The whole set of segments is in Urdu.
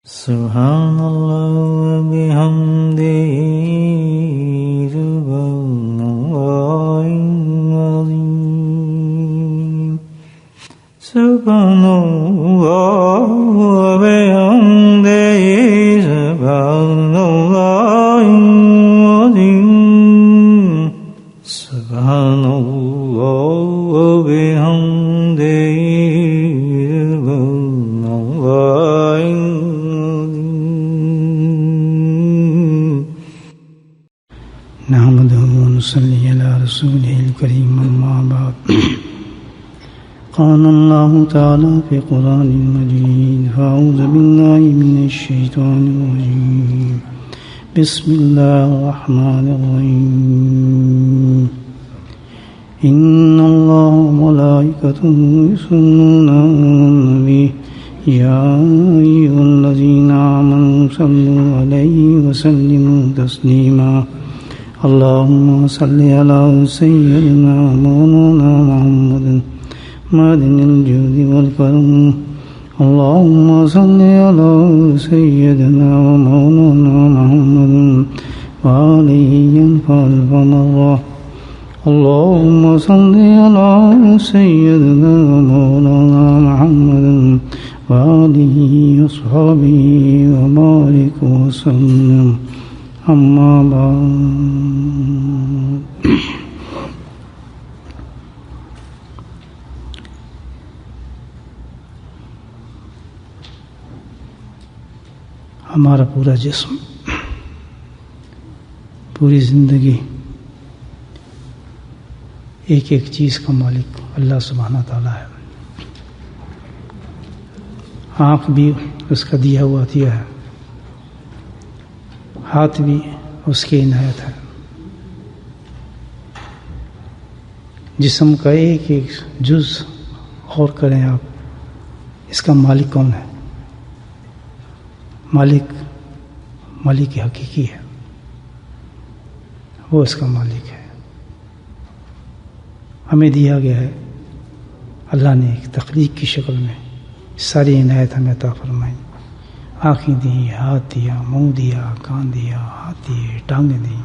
سبحان اللہ و بحمدہ سبحان اللہ العظیم سبحان اللہ و بحمدہ سبحان اللہ العظیم سبحان اللہ و بحمدہ صلی علی رسول الکریم اما بعد قال اللہ تعالی فی قرآن مجید اعوذ باللہ من الشیطان الرجیم بسم اللہ الرحمن الرحیم ان اللہ وملائکته یصلون علی النبی یا ایھا الذین آمنوا صلوا علیہ وسلموا تسلیما اللهم صل على سيدنا مولانا محمد معدن الجود والكرم اللهم صل على سيدنا ومولانا محمد وآله ينفع المرة اللهم صل على سيدنا ومولانا محمد وآله وصحبه وبارك وسلم اما بعد ہمارا پورا جسم پوری زندگی ایک ایک چیز کا مالک اللہ سبحانہ تعالیٰ ہے. آنکھ بھی اس کا دیا ہوا دیا ہے، ہاتھ بھی اس کی عنایت ہے، جسم کا ایک ایک جز غور کریں آپ، اس کا مالک کون ہے؟ مالک حقیقی ہے، وہ اس کا مالک ہے. ہمیں دیا گیا ہے، اللہ نے ایک تخلیق کی شکل میں ساری عنایت ہمیں عطا فرمائی. آنکھیں دی، ہاتھ دیا، منہ دیا، کان دیا، ہاتھ دیے، ٹانگیں دی،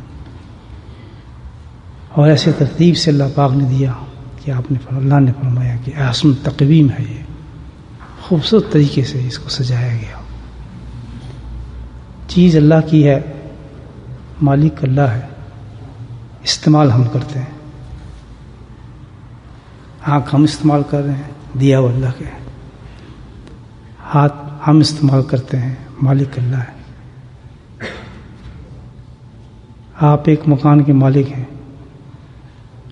اور ایسے ترتیب سے اللہ پاک نے دیا کہ اللہ نے فرمایا کہ احسن تقویم ہے، یہ خوبصورت طریقے سے اس کو سجایا گیا. چیز اللہ کی ہے، مالک اللہ ہے، استعمال ہم کرتے ہیں. آنکھ ہم استعمال کر رہے ہیں، دیا وہ اللہ کے. ہاتھ ہم استعمال کرتے ہیں، مالک اللہ ہے. آپ ایک مکان کے مالک ہیں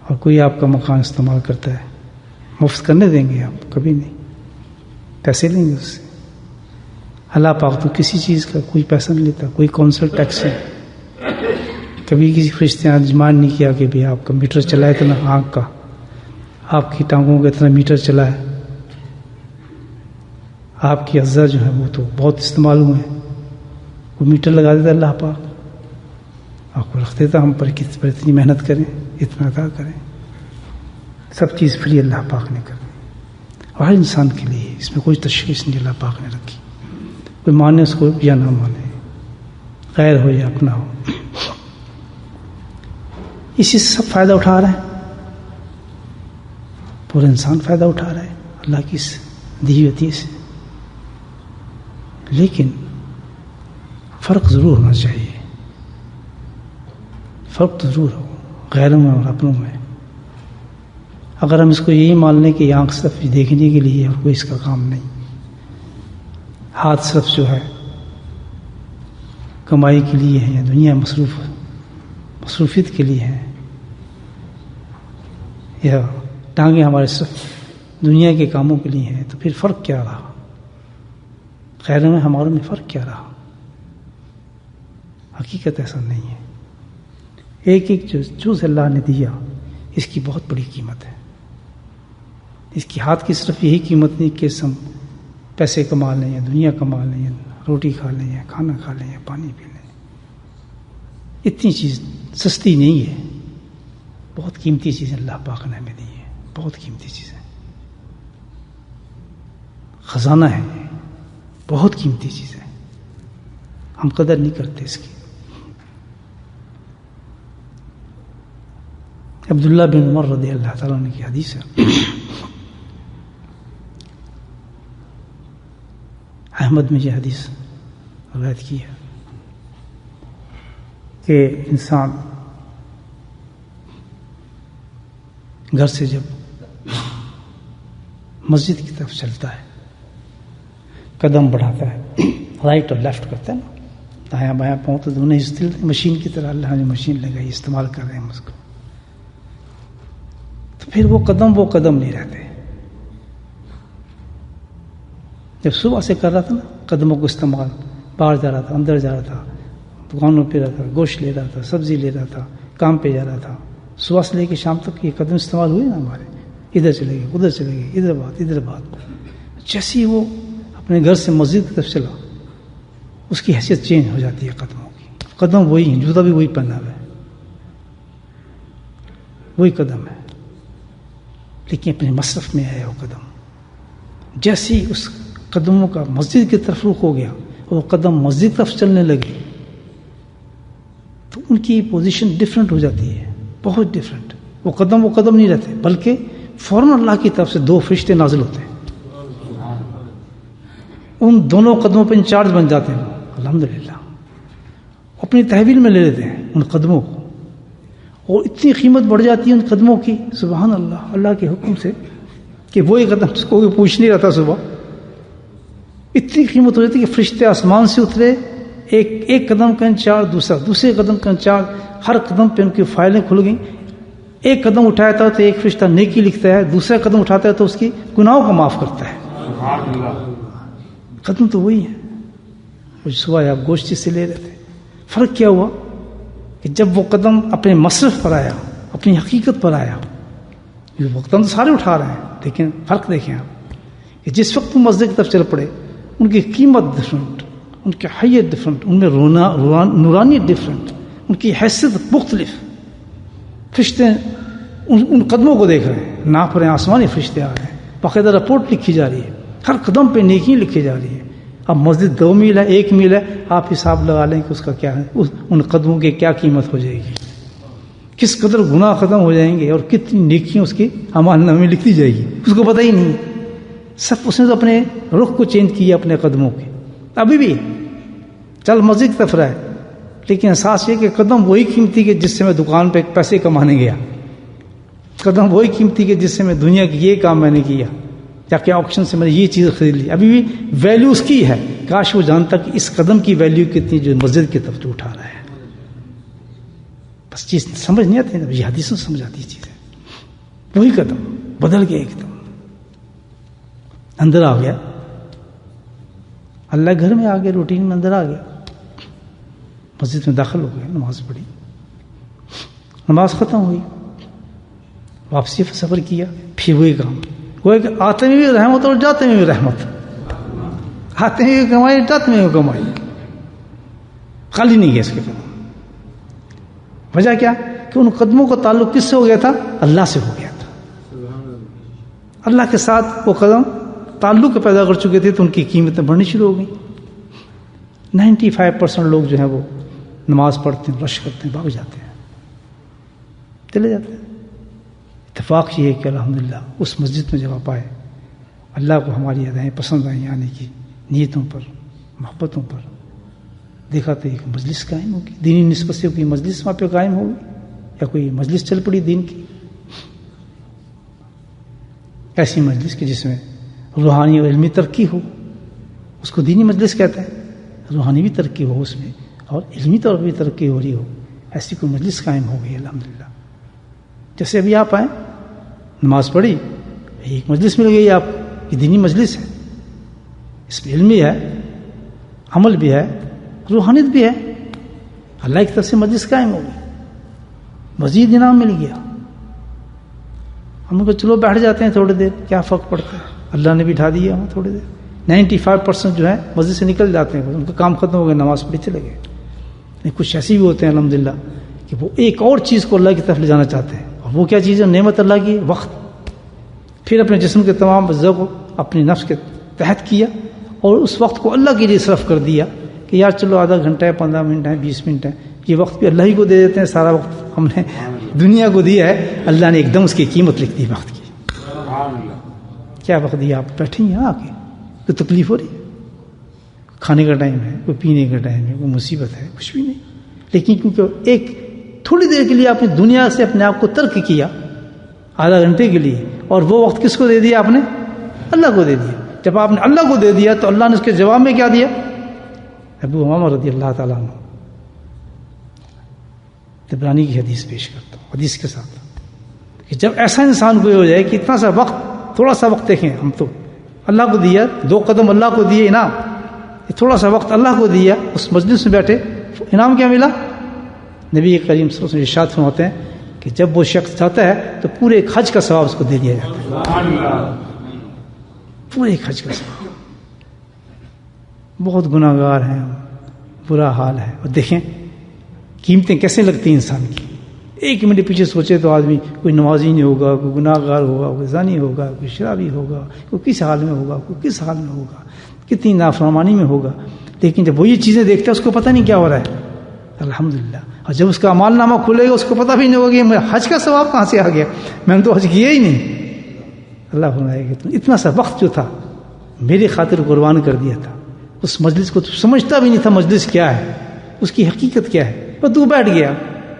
اور کوئی آپ کا مکان استعمال کرتا ہے، مفت کرنے دیں گے آپ؟ کبھی نہیں. پیسے لیں گے اس سے. اللہ پاک تو کسی چیز کا کوئی پیسہ نہیں لیتا، کوئی کونسل ٹیکس ہے. کبھی کسی فرشتے نے ڈیمانڈ نہیں کیا کہ بھی آپ کا میٹر چلائے اتنا، آنکھ کا، آپ کی ٹانگوں کا اتنا میٹر چلا ہے. آپ کی اعضاء جو ہیں وہ تو بہت استعمال ہوئے ہیں، وہ میٹر لگا دیتا اللہ پاک، آپ کو رکھ دیتا ہم پر کس پر اتنی محنت کریں، اتنا ادا کریں. سب چیز فری اللہ پاک نے کر دی، اور ہر انسان کے لیے اس میں کوئی تشخیص نہیں اللہ پاک نے رکھی. کوئی مانے اس کو یا نہ مانے، غیر ہو یا اپنا ہو، اسی سے سب فائدہ اٹھا رہے ہیں. پورا انسان فائدہ اٹھا رہا ہے اللہ کی دی ہوتی سے. لیکن فرق ضرور ہونا چاہیے، فرق تو ضرور ہو غیروں میں اور اپنوں میں. اگر ہم اس کو یہی مان لیں کہ آنکھ صرف دیکھنے کے لیے اور کوئی اس کا کام نہیں، ہاتھ صرف جو ہے کمائی کے لیے ہے یا دنیا مصروفیت کے لیے ہے، یا ٹانگیں ہمارے صرف دنیا کے کاموں کے لیے ہیں، تو پھر فرق کیا رہا؟ خیروں میں ہماروں میں فرق کیا رہا؟ حقیقت ایسا نہیں ہے. ایک ایک جو اللہ نے دیا اس کی بہت بڑی قیمت ہے. اس کی ہاتھ کی صرف یہی قیمت نہیں کہ ہم پیسے کما لیں یا دنیا کما لیں یا روٹی کھا لیں یا کھانا کھا لیں یا پانی پی لیں. اتنی چیز سستی نہیں ہے، بہت قیمتی چیزیں اللہ پاک نے ہمیں دی ہے، بہت قیمتی چیزیں، خزانہ ہے، بہت قیمتی چیزیں. ہم قدر نہیں کرتے اس کی. عبداللہ بن عمر رضی اللہ تعالیٰ عنہ کی حدیث ہے، احمد میں یہ حدیث روایت کی ہے کہ انسان گھر سے جب مسجد کی طرف چلتا ہے، قدم بڑھاتا ہے، رائٹ اور لیفٹ کرتا ہے نا، دایاں بایاں پاؤں تو دونوں ہلتے، مشین کی طرح اللہ نے مشین لگائی، استعمال کر رہے ہیں ہم اس کو، تو پھر وہ قدم نہیں رہتے. جب صبح سے کر رہا تھا نا قدموں کو استعمال، باہر جا رہا تھا، اندر جا رہا تھا، دکانوں پہ رہا تھا، گوشت لے رہا تھا، سبزی لے رہا تھا، کام پہ جا رہا تھا، صبح سے لے کے شام تک یہ قدم استعمال ہوئے نا ہمارے، ادھر چلے گئے، ادھر چلے گئے، ادھر بات. جیسے ہی وہ اپنے گھر سے مسجد کی طرف چلا، اس کی حیثیت چینج ہو جاتی ہے قدموں کی. قدم وہی ہیں، جوتا بھی وہی پہنا ہوا ہے، وہی قدم ہے، لیکن اپنے مصرف میں آیا وہ قدم. جیسے ہی اس قدموں کا مسجد کی طرف رخ ہو گیا، وہ قدم مسجد کی طرف چلنے لگے، تو ان کی پوزیشن ڈفرینٹ ہو جاتی ہے، بہت ڈفرینٹ. وہ قدم نہیں رہتے، بلکہ فوراً اللہ کی طرف سے 2 فرشتے نازل ہوتے ہیں، ان دونوں قدموں پہ انچارج بن جاتے ہیں. الحمدللہ اپنی تحویل میں لے لیتے ہیں ان قدموں کو، اور اتنی قیمت بڑھ جاتی ہے ان قدموں کی، سبحان اللہ، اللہ کے حکم سے، کہ وہی قدم اس کو پوچھ نہیں رہتا. صبح اتنی قیمت ہو جاتی کہ فرشتے آسمان سے اترے، ایک قدم کا انچارج، دوسرے قدم کا انچارج، ہر قدم پہ ان کی فائلیں کھل گئیں. ایک قدم اٹھاتا ہے تو ایک فرشتہ نیکی لکھتا ہے، دوسرا قدم اٹھاتا ہے تو اس کی گناہوں کو معاف کرتا ہے. قدم تو وہی ہے. صبح آپ گوشت سے لے رہے تھے، فرق کیا ہوا کہ جب وہ قدم اپنے مصرف پر آیا، اپنی حقیقت پر آیا، یہ قدم تو سارے اٹھا رہے ہیں، لیکن فرق دیکھیں آپ کہ جس وقت وہ مسجد کی طرف چل پڑے، ان کی قیمت ڈفرینٹ، ان کی حیت ڈفرینٹ، ان میں نورانی ڈفرینٹ، ان کی حیثیت مختلف. فرشتے ان قدموں کو دیکھ رہے ہیں، ناپ رہے ہیں، آسمانی فرشتے آ رہے ہیں، باقاعدہ رپورٹ لکھی جا رہی ہے، ہر قدم پہ نیکی لکھی جا رہی ہے. اب مسجد 2 میل ہے، 1 میل ہے، آپ حساب لگا لیں کہ اس کا کیا ہے، ان قدموں کی کیا قیمت ہو جائے گی، کس قدر گناہ ختم ہو جائیں گے، اور کتنی نیکیاں اس کی اعمال نامے میں لکھی جائے گی، اس کو پتہ ہی نہیں. سب اس نے تو اپنے رخ کو چینج کیا اپنے قدموں کے. ابھی بھی چل مسجد کی طرف رہا ہے، لیکن احساس یہ کہ قدم وہی قیمتی کہ جس سے میں دکان پہ پیسے کمانے گیا، قدم وہی قیمتی کہ جس سے میں دنیا کی یہ کام میں نے کیا، یا کہ آکشن سے میں نے یہ چیز خرید لی. ابھی بھی ویلیو اس کی ہے. کاش وہ جانتا کہ اس قدم کی ویلیو کتنی جو مسجد کی طرف جو اٹھا رہا ہے. بس چیز سمجھ نہیں آتی، یہ حدیثوں سمجھ آتی چیزیں. وہی قدم بدل گیا، ایک دم اندر آ گیا، اللہ گھر میں آ گیا، روٹین میں اندر آ گیا، مسجد میں داخل ہو گیا، نماز پڑھی، نماز ختم ہوئی، واپسی سفر کیا، پھر وہی کام. وہ کہ آتے میں بھی رحمت اور جاتے میں بھی رحمت، آتے میں بھی کمائی، جاتے میں بھی کمائی، خالی نہیں گیا اس کے قدم. وجہ کیا کہ ان قدموں کا تعلق کس سے ہو گیا تھا؟ اللہ سے ہو گیا تھا. اللہ کے ساتھ وہ قدم تعلق پیدا کر چکے تھے، تو ان کی قیمتیں بڑھنی شروع ہو گئیں. 95% لوگ جو ہیں وہ نماز پڑھتے ہیں، رش کرتے ہیں، بھاگ جاتے ہیں، چلے جاتے ہیں. اتفاق یہ ہے کہ الحمدللہ اس مسجد میں جب آپ آئے، اللہ کو ہماری ادائیں پسند آئیں، آنے کی نیتوں پر، محبتوں پر، دیکھا تو ایک مجلس قائم ہوگی، دینی نسبت سے کوئی مجلس وہاں پہ قائم ہوگی، یا کوئی مجلس چل پڑی دین کی، ایسی مجلس کی جس میں روحانی اور علمی ترقی ہو، اس کو دینی مجلس کہتے ہیں. روحانی بھی ترقی ہو اس میں، اور علمی طور پر بھی ترقی ہو رہی ہو، ایسی کوئی مجلس قائم ہو گئی الحمدللہ. جیسے ابھی آپ آئیں، نماز پڑھی، ایک مجلس مل گئی آپ، یہ دینی مجلس ہے، اس میں علم بھی ہے، عمل بھی ہے، روحانیت بھی ہے، اللہ کی طرف سے مجلس قائم ہو گئی، مزید انعام مل گیا. ہم کو چلو بیٹھ جاتے ہیں تھوڑی دیر، کیا فرق پڑتا ہے، اللہ نے بٹھا دیا ہمیں تھوڑی دیر. 95% جو ہے مسجد سے نکل جاتے ہیں، ان کا کام ختم ہو گیا، نماز پڑھی چلے گئے. کچھ ایسے بھی ہوتے ہیں الحمدللہ کہ وہ ایک اور چیز کو اللہ کی طرف لے جانا چاہتے ہیں، اور وہ کیا چیز ہے؟ نعمت اللہ کی، وقت. پھر اپنے جسم کے تمام اجزاء کو اپنی نفس کے تحت کیا، اور اس وقت کو اللہ کے لیے صرف کر دیا. کہ یار چلو آدھا گھنٹہ ہے، 15 منٹ ہے، 20 منٹ ہے، یہ وقت بھی اللہ ہی کو دے دیتے ہیں. سارا وقت ہم نے دنیا کو دیا ہے، اللہ نے ایک دم اس کی قیمت لکھ دی وقت کی. کیا وقت دیا، آپ بیٹھے یہاں آ کے، کوئی تکلیف ہو رہی ہے؟ کھانے کا ٹائم ہے، کوئی پینے کا ٹائم ہے، کوئی مصیبت ہے، کچھ بھی نہیں. لیکن کیونکہ ایک تھوڑی دیر کے لیے آپ نے دنیا سے اپنے آپ کو ترک کیا، آدھا گھنٹے کے لیے، اور وہ وقت کس کو دے دیا آپ نے؟ اللہ کو دے دیا. جب آپ نے اللہ کو دے دیا تو اللہ نے اس کے جواب میں کیا دیا؟ ابو امامہ رضی اللہ تعالیٰ عنہ، طبرانی کی حدیث پیش کرتا ہوں حدیث کے ساتھ، کہ جب ایسا انسان کوئی ہو جائے کہ اتنا سا وقت، تھوڑا سا وقت دیکھیں، ہم تو اللہ کو دیا، 2 قدم اللہ کو دیے انعام، تھوڑا سا وقت اللہ کو دیا، اس مجلس میں بیٹھے، انعام کیا ملا؟ نبی کریم صلی اللہ علیہ وسلم ارشاد فرماتے ہیں کہ جب وہ شخص چاہتا ہے تو پورے ایک حج کا ثواب اس کو دے دیا جاتا ہے. پورے ایک حج کا ثواب. بہت گناہ گار ہیں، برا حال ہے. اور دیکھیں قیمتیں کیسے لگتی ہیں انسان کی. 1 منٹ پیچھے سوچے تو آدمی کوئی نمازی نہیں ہوگا، کوئی گناہ گار ہوگا، کوئی زانی ہوگا، کوئی شرابی ہوگا، کوئی کس حال میں ہوگا، کوئی کس حال میں ہوگا، کتنی نافرمانی میں ہوگا. لیکن جب وہ یہ چیزیں دیکھتا ہے اس کو پتہ نہیں کیا ہو رہا ہے. الحمدللہ. اور جب اس کا اعمال نامہ کھلے گا اس کو پتہ بھی نہیں ہوگا کہ میں حج کا ثواب کہاں سے آ گیا، میں نے تو حج کیا ہی نہیں. اللہ فرمائے گا تو اتنا سا وقت جو تھا میری خاطر قربان کر دیا تھا. اس مجلس کو تو سمجھتا بھی نہیں تھا مجلس کیا ہے، اس کی حقیقت کیا ہے. اور تو بیٹھ گیا،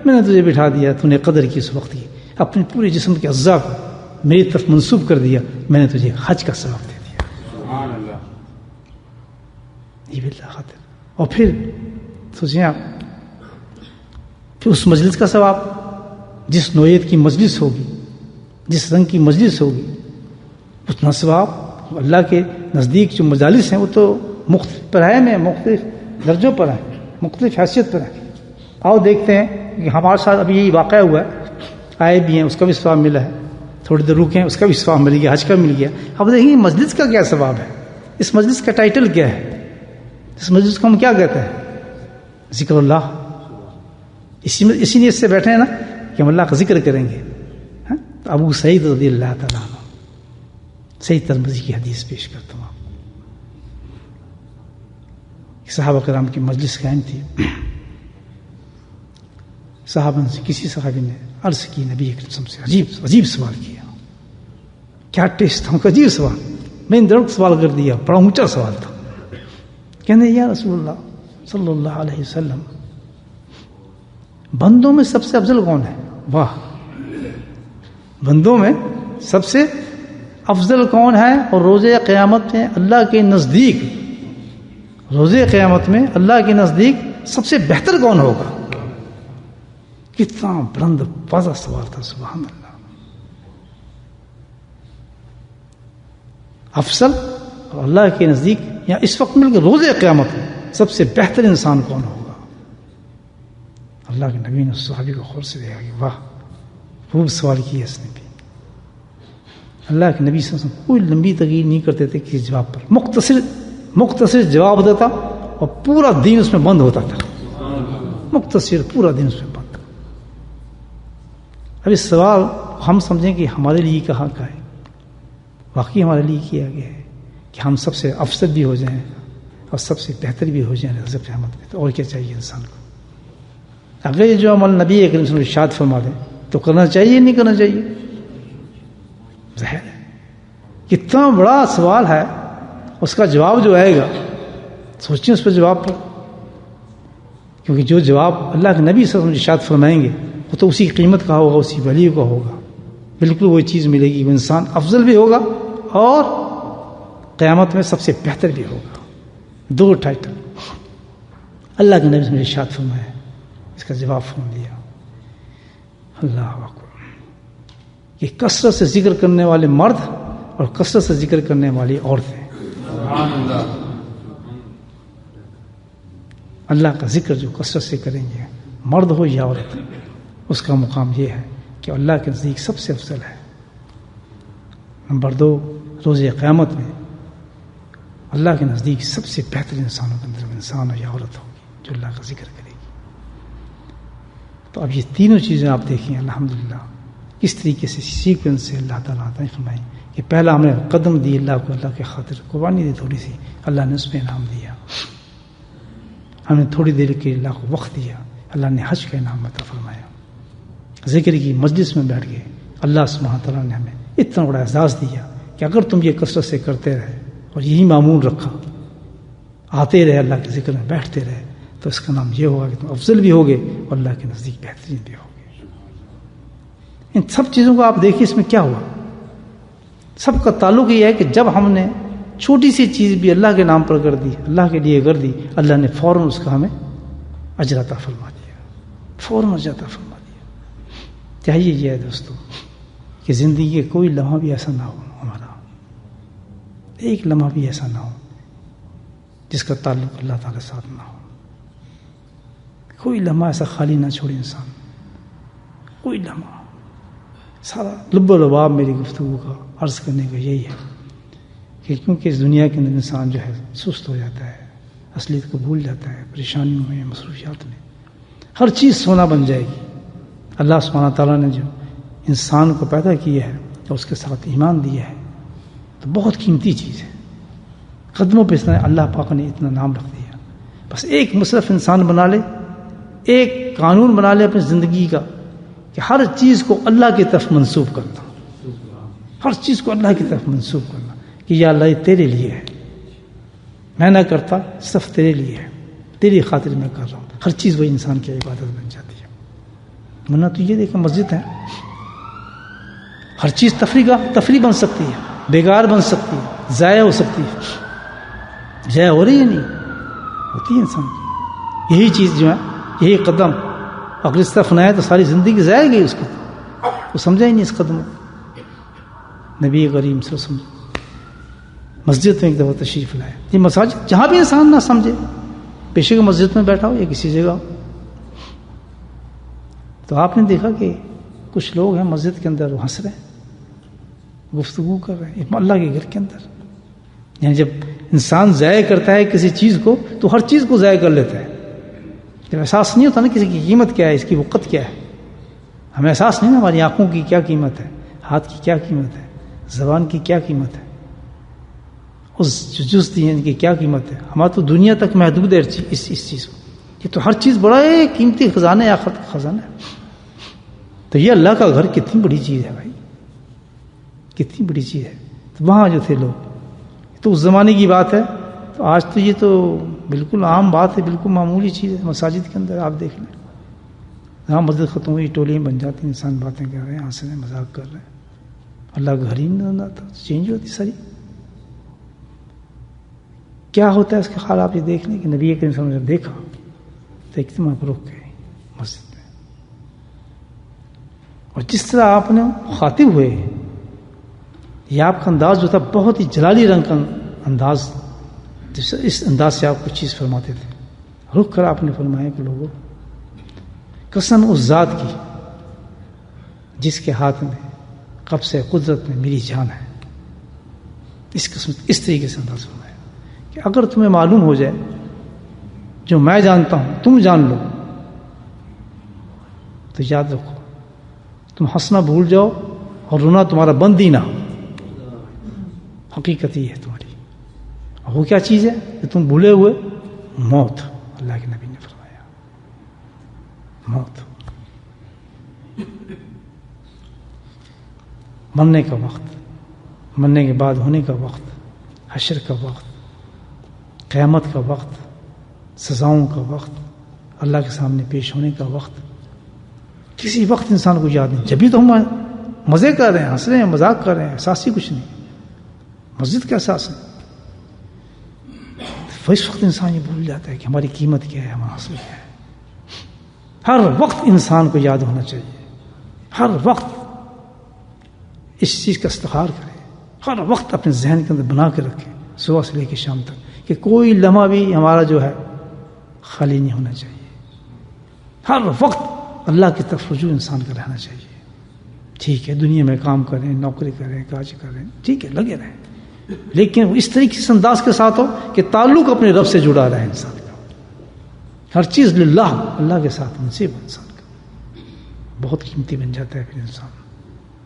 میں نے تجھے بٹھا دیا، تو نے قدر کی اس وقت کی، اپنے پورے جسم کے اعضاء کو میری طرف منسوب کر دیا، میں نے تجھے حج کا ثواب دے دیا. سبحان اللہ. یہ باللہ خاطر. اور پھر سوچیں آپ، پھر اس مجلس کا ثواب، جس نوعیت کی مجلس ہوگی، جس رنگ کی مجلس ہوگی، اتنا ثواب. اللہ کے نزدیک جو مجالس ہیں وہ تو مختلف پرائے میں، مختلف درجوں پر ہیں، مختلف حیثیت پر ہیں. آؤ دیکھتے ہیں کہ ہمارے ساتھ ابھی یہی واقعہ ہوا ہے، آئے بھی ہیں، اس کا بھی ثواب ملا ہے، تھوڑی دیر رکے ہیں، اس کا بھی ثواب مل گیا، حج کا مل گیا. اب دیکھیں گے مجلس کا کیا ثواب ہے، اس مجلس کا ٹائٹل کیا ہے، اس مجلس کو ہم کیا کہتے ہیں؟ ذکر اللہ. اسی نیت سے بیٹھے ہیں نا کہ ہم اللہ کا ذکر کریں گے. ابو سعید رضی اللہ تعالیٰ عنہ، صحیح ترمذی کی حدیث پیش کرتا ہوں. صحابہ کرام کی مجلس قائم تھی. صحابہ سے کسی صحابی نے عرض کی نبی اکرم صلی اللہ علیہ وسلم سے عجیب سوال کیا. کیا ٹیسٹ تھا ان کا؟ عجیب سوال. میں نے درخت سوال کر دیا، بڑا اونچا سوال تھا. کہنے یا رسول اللہ صلی اللہ علیہ وسلم، بندوں میں سب سے افضل کون ہے؟ واہ، بندوں میں سب سے افضل کون ہے؟ اور روز قیامت میں اللہ کے نزدیک، روز قیامت میں اللہ کے نزدیک سب سے بہتر کون ہوگا؟ کتنا بلند بازا سوال تھا. سبحان اللہ. افضل اور اللہ کے نزدیک یا اس وقت مل کے روز قیامت میں سب سے بہتر انسان کون ہوگا؟ اللہ کے نبی نے صحابی کو خور سے دیکھا کہ واہ، خوب سوال کیا اس نے بھی. اللہ کے نبی صلی اللہ علیہ وسلم کوئی لمبی تقریر نہیں کرتے تھے کسی جواب پر، مختصر جواب دیتا اور پورا دین اس میں بند ہوتا تھا. مختصر، پورا دین اس میں بند. اب اس سوال ہم سمجھیں کہ ہمارے لیے کہاں کا ہے، واقعی ہمارے لیے کیا گیا ہے کہ ہم سب سے افضل بھی ہو جائیں اور سب سے بہتر بھی ہو جائیں رزق رحمت میں. تو اور کیا چاہیے انسان کو؟ اگر یہ جو عمل نبی کریم صلی اللہ علیہ وسلم ارشاد فرما دیں تو کرنا چاہیے نہیں کرنا چاہیے؟ ظاہر ہے کتنا بڑا سوال ہے، اس کا جواب جو آئے گا سوچیں اس پر جواب پر. کیونکہ جو جواب اللہ کے نبی صلی اللہ علیہ وسلم ارشاد فرمائیں گے وہ تو اسی قیمت کا ہوگا، اسی ویلیو کا ہوگا. بالکل وہی چیز ملے گی، وہ انسان افضل بھی ہوگا اور قیامت میں سب سے بہتر بھی ہوگا. 2 ٹائٹل اللہ کے نبی نے ارشاد فرمایا، اس کا جواب فرما دیا. اللہ اکبر. کہ کثرت سے ذکر کرنے والے مرد اور کثرت سے ذکر کرنے والی عورتیں، اللہ کا ذکر جو کثرت سے کریں گے، مرد ہو یا عورت، اس کا مقام یہ ہے کہ اللہ کے نزدیک سب سے افضل ہے. نمبر 2، روز قیامت میں اللہ کے نزدیک سب سے بہتر انسانوں کے اندر انسان یا عورت ہوگی جو اللہ کا ذکر کرے گی. تو اب یہ تینوں چیزیں آپ دیکھیں الحمدللہ کس طریقے سے سیکوینس سے اللہ تعالیٰ عطا فرمائیں کہ پہلا ہم نے قدم دی اللہ کو، اللہ کے خاطر قربانی دی تھوڑی سی، اللہ نے اس پہ انعام دیا. ہم نے تھوڑی دیر کے اللہ کو وقت دیا، اللہ نے حج کا انعام عطا فرمایا، ذکر کی مجلس میں بیٹھ گئے، اللہ سبحانہ تعالیٰ نے ہمیں اتنا بڑا اعزاز دیا کہ اگر تم یہ کثرت سے کرتے رہے اور یہی معمول رکھا، آتے رہے اللہ کے ذکر میں بیٹھتے رہے، تو اس کا نام یہ ہوگا کہ تم افضل بھی ہوگے اور اللہ کے نزدیک بہترین بھی ہوگے۔ ان سب چیزوں کو آپ دیکھیے، اس میں کیا ہوا، سب کا تعلق یہ ہے کہ جب ہم نے چھوٹی سی چیز بھی اللہ کے نام پر کر دی، اللہ کے لیے کر دی، اللہ نے فوراً اس کا ہمیں اجر عطا فرما دیا، فوراً اجر عطا فرما دیا۔ چاہیے یہ ہے دوستو کہ زندگی کے کوئی لمحہ بھی ایسا نہ ہو، ہمارا ایک لمحہ بھی ایسا نہ ہو جس کا تعلق اللہ تعالیٰ کے ساتھ نہ ہو، کوئی لمحہ ایسا خالی نہ چھوڑے انسان، کوئی لمحہ۔ سارا لب و لباب میری گفتگو کا عرض کرنے کا یہی ہے کہ کیونکہ اس دنیا کے اندر انسان جو ہے سست ہو جاتا ہے، اصلیت کو بھول جاتا ہے، پریشانیوں میں، مصروفیات میں، ہر چیز سونا بن جائے گی۔ اللہ سبحانہ تعالیٰ نے جو انسان کو پیدا کیا ہے اور اس کے ساتھ ایمان دیا ہے تو بہت قیمتی چیز ہے، قدموں پہ اس نے اللہ پاک نے اتنا نام رکھ دیا۔ بس ایک مصرف انسان بنا لے، ایک قانون بنا لے اپنی زندگی کا کہ ہر چیز کو اللہ کی طرف منسوب کرنا، ہر چیز کو اللہ کی طرف منسوب کرنا کہ یا اللہ یہ تیرے لیے ہے، میں نہ کرتا، صرف تیرے لیے ہے، تیری خاطر میں کر رہا ہوں، ہر چیز وہی انسان کی عبادت بن جاتی ہے۔ ورنہ تو یہ دیکھیں مسجد ہے، ہر چیز تفریح بن سکتی ہے، بیکار بن سکتی ہے، ضائع ہو سکتی ہے، ضائع ہو رہی ہے نہیں ہوتی ہے انسان کی، یہی چیز جو ہے، یہی قدم اگر اس طرف نہ آئے تو ساری زندگی ضائع گئی اس کی، وہ سمجھا ہی نہیں اس قدم کو۔ نبی کریم صلی اللہ علیہ وسلم مسجد میں ایک دفعہ تشریف لائے، یہ مساجد جہاں بھی انسان نہ سمجھے، بے شک مسجد میں بیٹھا ہو یا کسی جگہ ہو، تو آپ نے دیکھا کہ کچھ لوگ ہیں مسجد کے اندر وہ ہنس رہے ہیں، گفتگو کر رہے ہیں اللہ کے گھر کے اندر۔ یعنی جب انسان ضائع کرتا ہے کسی چیز کو تو ہر چیز کو ضائع کر لیتا ہے، جب احساس نہیں ہوتا نا کسی کی قیمت کیا ہے، اس کی وقت کیا ہے، ہمیں احساس نہیں نا ہماری آنکھوں کی کیا قیمت ہے، ہاتھ کی کیا قیمت ہے، زبان کی کیا قیمت ہے، اس جز دین کی کیا قیمت ہے، ہمارا تو دنیا تک محدود ہے اس چیز کو، یہ تو ہر چیز بڑا قیمتی خزانہ ہے، آخرت کا خزانہ ہے۔ تو یہ اللہ کا گھر کتنی بڑی چیز ہے بھائی، کتنی بڑی چیز ہے۔ تو وہاں جو تھے لوگ، تو اس زمانے کی بات ہے، تو آج تو یہ تو بالکل عام بات ہے، بالکل معمولی چیز ہے۔ مساجد کے اندر آپ دیکھ لیں، جہاں مسجد ختم ہوئی ٹولیاں بن جاتی ہیں، انسان باتیں کر رہے ہیں، ہنس رہے ہیں، مذاق کر رہے ہیں، اللہ کا گھر ہی نہیں آتا، چینج ہوتی ساری۔ کیا ہوتا ہے اس کے خیال آپ یہ دیکھ لیں کہ نبی کریم صلی اللہ علیہ وسلم نے دیکھا تو اجتماع پر رک گئے مسجد میں، اور جس طرح آپ نے خاطب ہوئے، یہ آپ کا انداز جو تھا بہت ہی جلالی رنگ کا انداز، اس انداز سے آپ کو چیز فرماتے تھے، رک کر آپ نے فرمایا کہ لوگوں، قسم اس ذات کی جس کے ہاتھ میں قبض قدرت میں میری جان ہے، اس قسم اس طریقے سے انداز فرمایا کہ اگر تمہیں معلوم ہو جائے جو میں جانتا ہوں تم جان لو تو یاد رکھو تم ہنسنا بھول جاؤ اور رونا تمہارا بند ہی نہ ہو۔ حقیقت یہ ہے تمہاری، وہ کیا چیز ہے کہ تم بھولے ہوئے؟ موت۔ اللہ کے نبی نے فرمایا موت، مرنے کا وقت، مرنے کے بعد ہونے کا وقت، حشر کا وقت، قیامت کا وقت، سزاؤں کا وقت، اللہ کے سامنے پیش ہونے کا وقت، کسی وقت انسان کو یاد نہیں۔ جبھی تو ہم مزے کر رہے ہیں، ہنس رہے ہیں، مذاق کر رہے ہیں، احساس ہی کچھ نہیں، مسجد کا احساس ہے۔ اس وقت انسان یہ بھول جاتا ہے کہ ہماری قیمت کیا ہے، ہمارا حاصل کیا ہے۔ ہر وقت انسان کو یاد ہونا چاہیے، ہر وقت اس چیز کا استخار کرے، ہر وقت اپنے ذہن کے اندر بنا کے رکھے، صبح سے لے کے شام تک، کہ کوئی لمحہ بھی ہمارا جو ہے خالی نہیں ہونا چاہیے۔ ہر وقت اللہ کی طرف رجوع انسان کا رہنا چاہیے۔ ٹھیک ہے دنیا میں کام کریں، نوکری کریں، کاج کریں، ٹھیک ہے لگے رہیں، لیکن اس طریقے سے انداز کے ساتھ ہو کہ تعلق اپنے رب سے جڑا رہے انسان کا، ہر چیز للہ، اللہ کے ساتھ منسوب انسان کا بہت قیمتی بن جاتا ہے پھر انسان،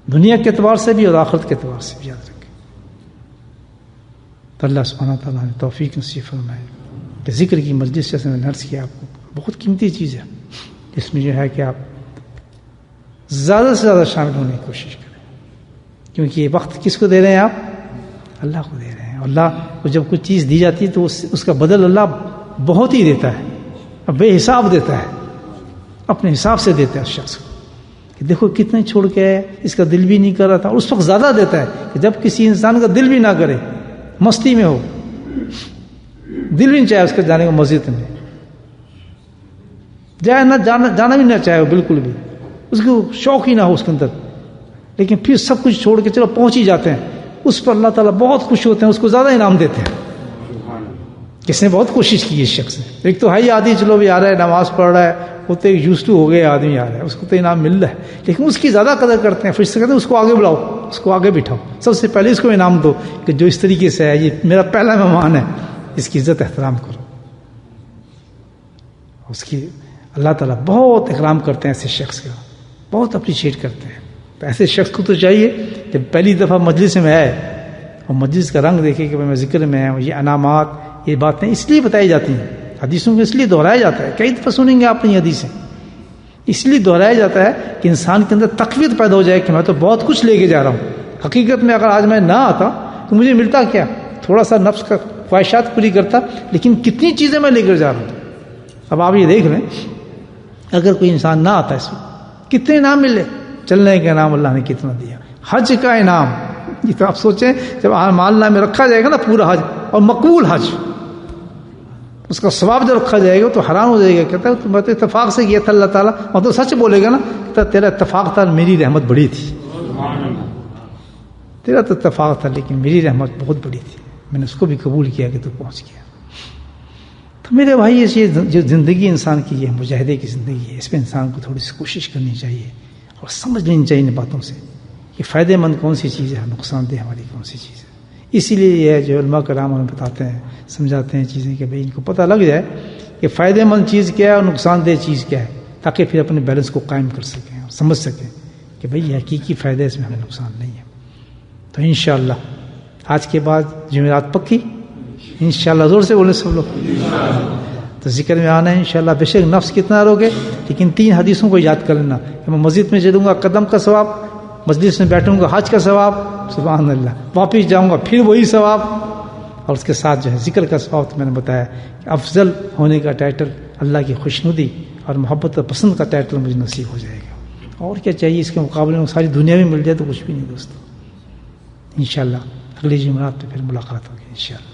دنیا کے اعتبار سے بھی اور آخرت کے اعتبار سے بھی۔ یاد رکھیں تو اللہ سبحانہ تعالیٰ نے توفیق نصیب فرمائے۔ کہ ذکر کی مجلس جیسے میں نے عرض کیا آپ کو بہت قیمتی چیز ہے، جس میں جو ہے کہ آپ زیادہ سے زیادہ شامل ہونے کی کوشش کریں، کیونکہ یہ وقت کس کو دے رہے ہیں آپ؟ اللہ کو دے رہے ہیں. اللہ کو جب کوئی چیز دی جاتی ہے تو اس کا بدل اللہ بہت ہی دیتا ہے، بے حساب دیتا ہے، اپنے حساب سے دیتا ہے اس شخص کو کہ دیکھو کتنے چھوڑ کے آئے، اس کا دل بھی نہیں کر رہا تھا، اور اس وقت زیادہ دیتا ہے کہ جب کسی انسان کا دل بھی نہ کرے، مستی میں ہو، دل بھی نہیں چاہے اس کے جانے کو مسجد میں جائے، نہ جانا بھی نہ چاہے بالکل بھی، اس کو شوق ہی نہ ہو اس کے اندر، لیکن پھر سب کچھ چھوڑ کے چلو پہنچ ہی جاتے ہیں، اس پر اللہ تعالیٰ بہت خوش ہوتے ہیں، اس کو زیادہ انعام دیتے ہیں. کس نے بہت کوشش کی اس شخص نے، ایک تو ہے ہی آدھی چلو بھی آ رہا ہے نماز پڑھ رہا ہے، وہ تو ایک یوز ٹو ہو گئے آدمی آ رہا ہے، اس کو تو انعام مل رہا ہے، لیکن اس کی زیادہ قدر کرتے ہیں. پھر سے کہتے ہیں اس کو آگے بلاؤ، اس کو آگے بٹھاؤ، سب سے پہلے اس کو انعام دو کہ جو اس طریقے سے ہے، یہ میرا پہلا مہمان ہے، اس کی عزت احترام کرو. اس کی اللہ تعالیٰ بہت اکرام کرتے ہیں ایسے شخص کا، بہت اپریشیٹ کرتے ہیں. تو ایسے شخص کو تو چاہیے جب پہلی دفعہ مجلس میں آئے اور مجلس کا رنگ دیکھے کہ میں ذکر میں ہوں، یہ انعامات، یہ باتیں اس لیے بتائی جاتی ہیں، حدیثوں میں اس لیے دہرایا جاتا ہے، کئی دفعہ سنیں گے آپ نے یہ حدیثیں، اس لیے دہرایا جاتا ہے کہ انسان کے اندر تقویت پیدا ہو جائے کہ میں تو بہت کچھ لے کے جا رہا ہوں. حقیقت میں اگر آج میں نہ آتا تو مجھے ملتا کیا؟ تھوڑا سا نفس کا خواہشات پوری کرتا، لیکن کتنی چیزیں میں لے کر جا رہا ہوں. اب آپ یہ دیکھ لیں اگر کوئی انسان نہ آتا اس وقت کتنے انعام ملے، چلنے کا انعام اللہ نے کتنا دیا، حج کا انعام، یہ تو آپ سوچیں جب مالنا میں رکھا جائے گا نا پورا حج اور مقبول حج، اس کا ثواب جب رکھا جائے گا تو حیران ہو جائے گا، کہتا ہے میں تو اتفاق سے کیا تھا اللہ تعالیٰ، اور تو سچ بولے گا نا، کہتا تیرا اتفاق تھا میری رحمت بڑی تھی، تیرا تو اتفاق تھا لیکن میری رحمت بہت بڑی تھی، میں نے اس کو بھی قبول کیا کہ تو پہنچ گیا. تو میرے بھائی یہ جو زندگی انسان کی ہے، مجاہدے کی زندگی ہے، اس میں انسان کو تھوڑی سی کوشش کرنی چاہیے اور سمجھ لینی چاہیے ان باتوں سے کہ فائدہ مند کون سی چیز ہے، نقصان دہ ہماری کون سی چیز ہے. اسی لیے یہ ہے جو علماء کرام ہمیں بتاتے ہیں، سمجھاتے ہیں چیزیں کہ بھئی ان کو پتہ لگ جائے کہ فائدہ مند چیز کیا ہے اور نقصان دہ چیز کیا ہے، تاکہ پھر اپنے بیلنس کو قائم کر سکیں اور سمجھ سکیں کہ بھئی حقیقی فائدہ اس میں ہمیں نقصان نہیں ہے. تو انشاءاللہ آج کے بعد جمعرات پکی، انشاءاللہ زور سے بولیں سب لوگ، تو ذکر میں آنا ہے انشاءاللہ. بے شک نفس کتنا روگے، لیکن 3 حدیثوں کو یاد کر لینا کہ میں مسجد میں چلوں گا قدم کا ثواب، مجلس میں بیٹھوں گا حج کا ثواب، سبحان اللہ، واپس جاؤں گا پھر وہی ثواب، اور اس کے ساتھ جو ہے ذکر کا ثواب. تو میں نے بتایا کہ افضل ہونے کا ٹائٹل اللہ کی خوشنودی اور محبت اور پسند کا ٹائٹل مجھے نصیب ہو جائے گا. اور کیا چاہیے اس کے مقابلے میں؟ ساری دنیا میں مل جائے تو کچھ بھی نہیں دوستو. انشاءاللہ اگلی جمعرات پہ پھر ملاقات ہوگی انشاءاللہ.